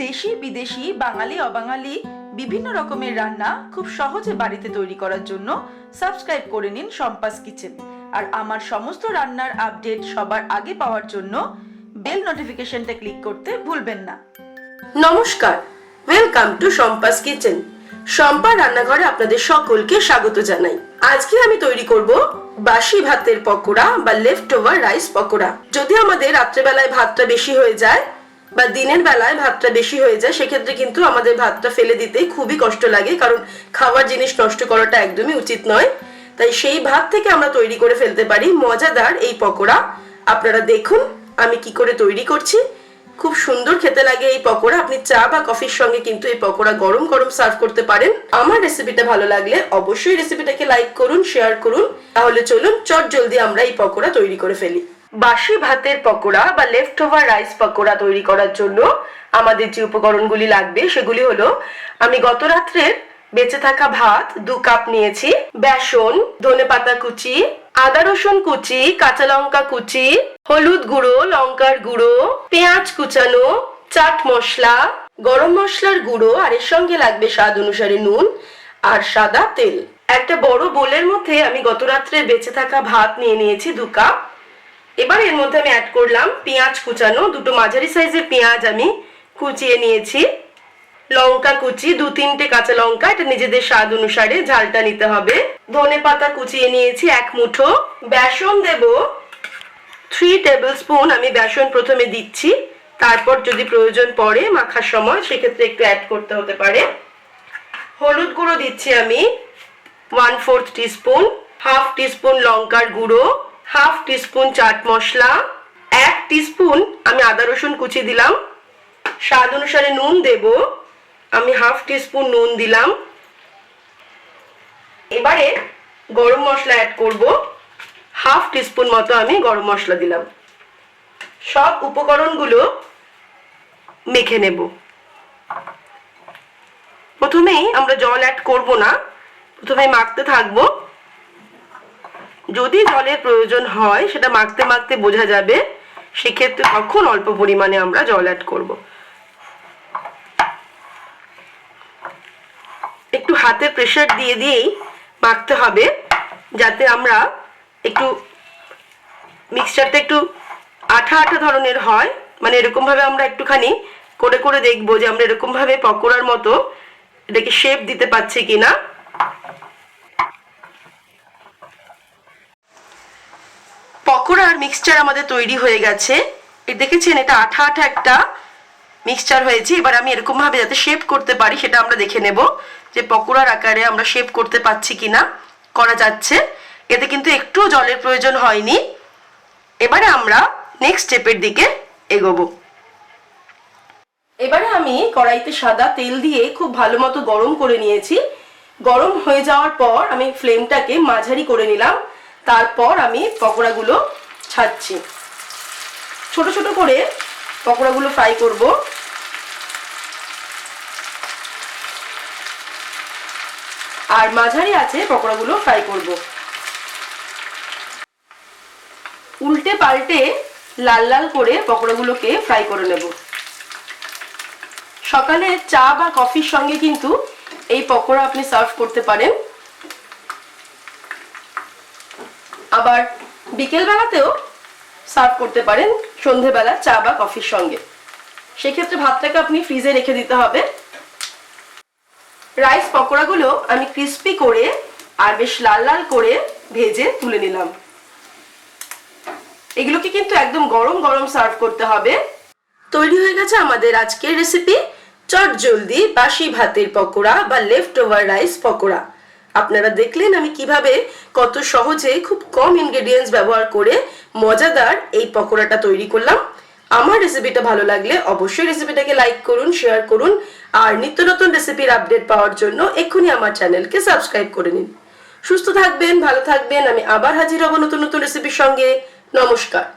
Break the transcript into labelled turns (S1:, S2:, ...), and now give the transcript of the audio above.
S1: দেশি বিদেশি বাঙালি অবাঙালি বিভিন্ন রকমের রান্না খুব সহজে বাড়িতে তৈরি করার জন্য সাবস্ক্রাইব করে নিন শম্পাস কিচেন। আর আমার সমস্ত রান্নার আপডেট সবার আগে পাওয়ার জন্য বেল নোটিফিকেশনটা ক্লিক করতে ভুলবেন না।
S2: নমস্কার, welcome to Shampa's kitchen. Shampa রান্নাঘরে আপনাদের সকলকে স্বাগত জানাই। আজকে আমি তৈরি করব বাসি ভাতের পকোড়া বা লেফট ওভার রাইস পকোড়া। যদি আমাদের রাত্রেবেলায় ভাতটা বেশি হয়ে যায় বা দিনের বেলায় ভাতটা বেশি হয়ে যায়, সেক্ষেত্রে কিন্তু আমাদের ভাতটা ফেলে দিতে খুবই কষ্ট লাগে, কারণ খাওয়ার জিনিস নষ্ট করাটা একদমই উচিত নয়। তাই সেই ভাত থেকে আমরা তৈরি করে ফেলতে পারি মজাদার এই পকোড়া। আপনারা দেখুন আমি কি করে তৈরি করছি। খুব সুন্দর খেতে লাগে এই পকোড়া। আপনি চা বা কফির সঙ্গে কিন্তু এই পকোড়া গরম গরম সার্ভ করতে পারেন। আমার রেসিপিটা ভালো লাগলে অবশ্যই রেসিপিটাকে লাইক করুন, শেয়ার করুন। তাহলে চলুন চট জলদি আমরা এই পকোড়া তৈরি করে ফেলি। বাসি ভাতের পকোড়া বা লেফট ওভার রাইস পকোড়া তৈরি করার জন্য আমাদের যে উপকরণগুলি লাগবে সেগুলি হলো, আমি গত রাত্রের বেঁচে থাকা ভাত 2 কাপ নিয়েছি, বেসন, ধনেপাতা কুচি, আদা রসুন কুচি, কাঁচা লঙ্কা কুচি, হলুদ গুঁড়ো, লঙ্কার গুঁড়ো, পেঁয়াজ কুচানো, চাট মশলা, গরম মশলার গুঁড়ো, আর এর সঙ্গে লাগবে স্বাদ অনুসারে নুন আর সাদা তেল। একটা বড় বোলের মধ্যে আমি গত রাত্রে বেঁচে থাকা ভাত নিয়ে নিয়েছি 2 কাপ। এবার এর মধ্যে আমি অ্যাড করলাম পেঁয়াজ কুচানো, 2টো মাঝারি সাইজের পেঁয়াজ আমি কুচিয়ে নিয়েছি, লঙ্কা কুচি 2-3টে কাঁচা লঙ্কা, এটা নিজেদের স্বাদ অনুসারে ঝালটা নিতে হবে, ধনেপাতা কুচিয়ে নিয়েছি 1 মুঠো, বেসন দেব 3 টেবিল স্পুন। আমি বেসন প্রথমে দিচ্ছি, তারপর যদি প্রয়োজন পড়ে মাখার সময় সেক্ষেত্রে একটু অ্যাড করতে হতে পারে। হলুদ গুঁড়ো দিচ্ছি আমি 1/4 টিস্পুন, 1/2 টিস্পুন লঙ্কার গুঁড়ো, 1/2 টিস্পুন চাট মশলা, 1 টিস্পুন আমি আদা রসুন কুচি দিলাম, স্বাদ অনুসারে নুন দেব, আমি 1/2 টিস্পুন নুন দিলাম। এবারে গরম মশলা অ্যাড করব, 1/2 টিস্পুন মতো আমি গরম মশলা দিলাম। সব উপকরণগুলো মেখে নেব। প্রথমেই আমরা জল অ্যাড করব না, প্রথমে মাখতে থাকবো। যদি জলের প্রয়োজন হয় সেটা মাখতে মাখতে বোঝা যাবে, সেক্ষেত্রে তখন অল্প পরিমাণে আমরা জল অ্যাড করব। একটু হাতে প্রেসার দিয়ে দিয়েই মাখতে হবে, যাতে আমরা একটু মিক্সচারটা একটু আঠা আঠা ধরনের হয়। মানে এরকম ভাবে আমরা একটুখানি করে করে দেখবো যে আমরা এরকম ভাবে পকোড়ার মতো এটাকে শেপ দিতে পারছি কিনা। পকোড়ার মিক্সচার আমাদের তৈরি হয়ে গেছে। দেখেছেন এটা আঠা আঠা একটা মিক্সচার হয়েছে। এবার আমি এরকম ভাবে যাতে শেপ করতে পারি সেটা আমরা দেখে নেব যে পকোড়ার আকারে আমরা শেপ করতে পারছি কিনা। করা যাচ্ছে, এতে কিন্তু একটু জলের প্রয়োজন হয়নি। এবারে আমরা নেক্সট স্টেপের দিকে এগোবো। এবারে আমি কড়াইতে সাদা তেল দিয়ে খুব ভালো মতো গরম করে নিয়েছি। গরম হয়ে যাওয়ার পর আমি ফ্লেমটাকে মাঝারি করে নিলাম। তারপর আমি পকোড়াগুলো ছাড়ছি। ছোট ছোট করে পকোড়াগুলো ফ্রাই করব। আর মাঝারি আছে পকোড়াগুলো ফ্রাই করব। উল্টে পাল্টে লাল লাল করে পকোড়াগুলোকে ফ্রাই করে নেব। সকালে চা বা কফির সঙ্গে কিন্তু এই পকোড়া আপনি সার্ভ করতে পারেন। আবার বিকেল বেলাতেও সার্ভ করতে পারেন, সন্ধেবেলা চা বা কফির সঙ্গে। সেক্ষেত্রে ভাতটাকে আপনি ফ্রিজে রেখে দিতে হবে। রাইস পকোড়াগুলো আমি ক্রিস্পি করে আর বেশ লাল লাল করে ভেজে তুলে নিলাম। এগুলোকে কিন্তু একদম গরম গরম সার্ভ করতে হবে। তৈরি হয়ে গেছে আমাদের আজকের রেসিপি চট জলদি বাসি ভাতের পকোড়া বা লেফট ওভার রাইস পকোড়া। আপনারা দেখলেন আমি কিভাবে কত সহজে খুব কম ইনগ্রেডিয়েন্টস ব্যবহার করে মজাদার এই পকোড়াটা তৈরি করলাম। আমার রেসিপিটা ভালো লাগলে অবশ্যই রেসিপিটাকে লাইক করুন, শেয়ার করুন, আর নিত্য নতুন রেসিপির আপডেট পাওয়ার জন্য এক্ষুনি আমার চ্যানেলকে সাবস্ক্রাইব করে নিন। সুস্থ থাকবেন, ভালো থাকবেন। আমি আবার হাজির হব নতুন নতুন রেসিপির সঙ্গে। নমস্কার।